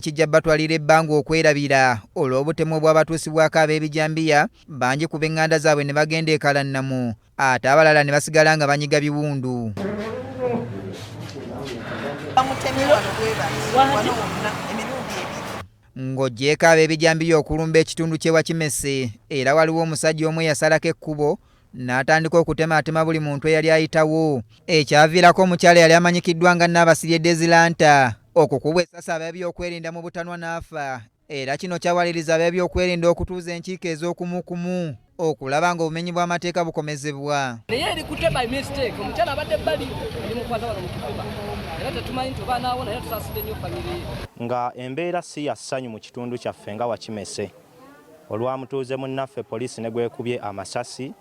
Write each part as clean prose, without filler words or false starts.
kijja batwalira ebbanga okwerabira olw'obutemu bw'abatuusibwako ab'Ebijambiya bangi ku b'eŋŋanda zaabwe ne bagenda ekalannamu ate abalala ne basigala nga banyiga biwundu. Ng'oggyeko ab'Ebijambiya okulumba ekitundu ky'ewa Kimese era waliwo omusajja omu eyasalako ekkubo n'atandika okutemaatema buli muntu eyali ayitawo, ekyaviirako omukyala yali amanyikiddwa nga Nnaabasirye Desilanta okukubwa essasi ab'ebyokwerinda mu butanwa n'afa, era kino kyawaliriza ab'ebyokwerinda okutuuza enkiiko ez'okumukumu okulaba ng'obumenyi bw'amateeka bukomezebwa. Naye eri kutte by mistake, omukyala abadde ebbali eri mukwata wano mu kifuba era tetumanyi nti oba naawo naye tusaasidde nnyo famire ye. Nga embeera si ya ssanyu mu kitundu kyaffe nga Wakimese olwamutuuze munnaffe poliisi ne gwekubye amasasi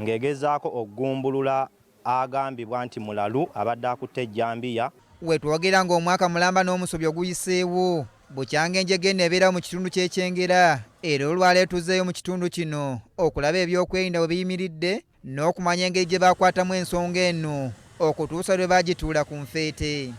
ng'egezaako okugumbulula agambibwa nti mulalu abadde akutte ejjambiya. Wetwogera ng'omwaka mulamba n'omusobyo guyiseewo bukyanga enjege nebeerawo mu kitundu ky'e Kyengera era olwaleero tuzzeeyo mu kitundu kino okulaba ebyokwerinda we biyimiridde n'okumanya engeri gye baakwatamu ensonga eno okutuusa lwe baagituula ku nfeete.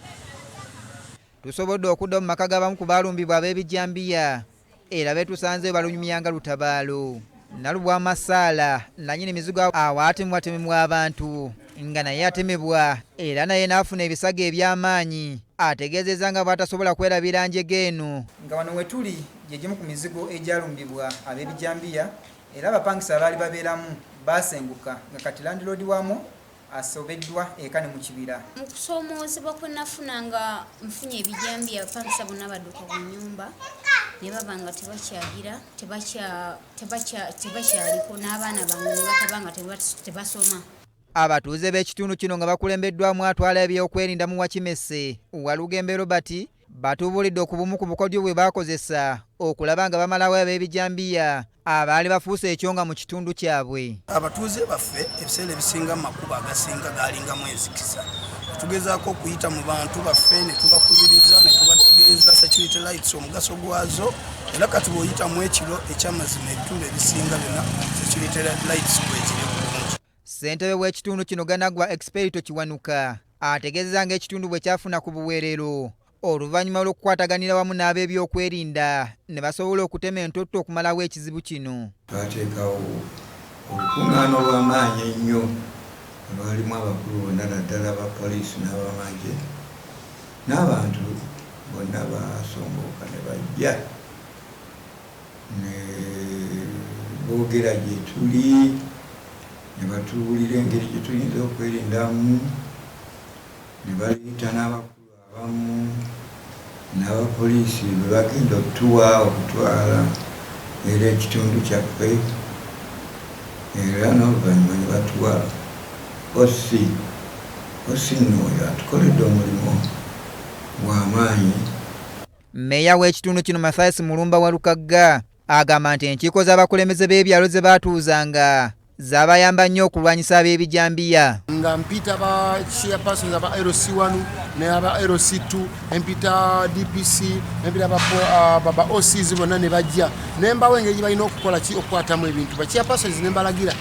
Tusobodde okudda mu maka g'abamu ku baalumbibwa ab'Ebijambiya era betusanzeeyo balunyumyanga lutabaalo. Nalubwa Masaala nannyini mizigo awaatemebwatemebwa abantu nga naye atemebwa era naye n'afuna ebisago eby'amaanyi ategeezezza nga bw'atasobola kwerabira njege eno. Nga wano we tuli gye gimu ku mizigo egyalumbibwa ab'Ebijambiya era abapangisa abaali babeeramu baasenguka nga kati landiroodi wamu asobeddwa eka ne mu kibira. Mu kusoomoozebwa kwe nafuna nga nfunye Ebijambiya abapangisa bonna badduka ku nnyumba ne baba nga tebakyagira tebakyaliko n'abaana bange ne bataba nga tebasoma. Abatuuze b'ekitundu kino nga bakulembeddwamu atwala ebyokwerinda mu Wakimese Walugembe Robert batubuulidde ku bumu ku bukodyo bwe baakozesa okulaba nga bamalawo ab'Ebijambiya abaali bafuuse ekyonga mu kitundu kyabwe. Abatuuze baffe ebiseera ebisinga mu makubo agasinga gaalingamu enzikiza. Tugezaako okuyita mu bantu baffe ne tubakubiriza ne tubategeeza security lights omugaso gwazo era kati bw'oyitamu ekiro ekyamazima ebitundu ebisinga byonna security lights bwekiri bulungi. Ssentebe w'ekitundu kino Ganagwa Expedito Kiwanuka ategeezezza ng'ekitundu bwe kyafuna ku buweerero oluvannyuma lw'okukwataganira wamu n'ab'ebyokwerinda ne basobola okutema entotto okumalawo ekizibu kino. Twateekawo olukuŋŋaana olw'amaanyi ennyo olwalimu abakulu bonna naddala ba poliisi n'abamagye n'abantu bonna baasomboka ne bajja ne boogera gye tuli ne batubuulira engeri gye tuyinza okwerindamu ne baleeta n'abakulu abamu n'abapoliisi bwe bagenda okutwala era ekitundu kyaffe era n'oluvannyuma ne batuwa osi nno oyo atukoledde omulimu gw'amaanyi. Mmeeya w'ekitundu kino Mathias Mulumba Walukagga agamba nti enkiiko z'abakulembeze b'ebyalo ze baatuuzanga zaabayamba nnyo okulwanyisa ab'Ebijambiya. Nga mpita ba chairpersons aba LC1 ne aba LC2 empita DPC empita baba OCs bonna ne bajja nembawo engeri balina okukola ki okukwatamu ebintu ba chairpersons ne mbalagira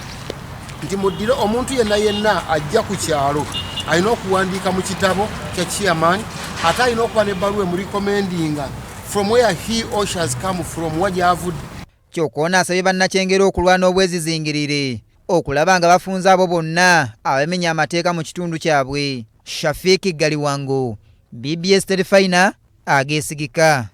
nti muddire omuntu yenna ajja ku kyalo alina okuwandiika mu kitabo kya chairman ate alina okuba n'ebbaluwa emurecommendinga from where he or she has come from wajavudde. Kyokka ono asabye bannakyengera okulwana obwezizingirire okulaba nga bafunza abo bonna abamenya amateeka mu kitundu kyabwe. Shafiiki Galiwango, BBS Terefayina ageesigika.